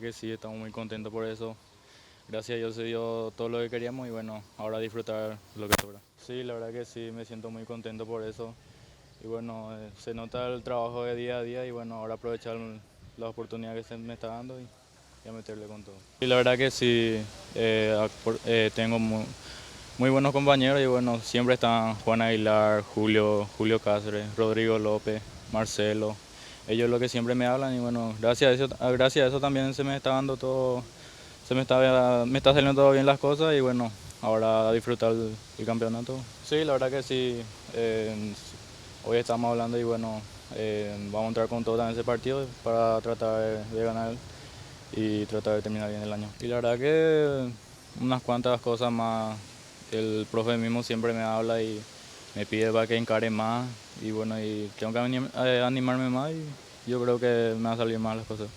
que sí, estamos muy contentos por eso. Gracias a Dios se dio todo lo que queríamos y bueno, ahora disfrutar lo que sobra. Sí, la verdad que sí, me siento muy contento por eso. Y bueno, se nota el trabajo de día a día y bueno, ahora aprovechar la oportunidad que se me está dando y a meterle con todo. Y la verdad que sí, tengo muy buenos compañeros y bueno, siempre están Juan Aguilar, Julio Cáceres, Rodrigo López, Marcelo. Ellos lo que siempre me hablan y bueno, gracias a eso también se me está dando todo, me está saliendo todo bien las cosas y bueno, ahora a disfrutar el campeonato. Sí, la verdad que sí, hoy estamos hablando y bueno, vamos a entrar con todo en ese partido para tratar de ganar y tratar de terminar bien el año. Y la verdad que unas cuantas cosas más, el profe mismo siempre me habla y me pide para que encare más y bueno, y tengo que animarme más y yo creo que me van a salir más las cosas.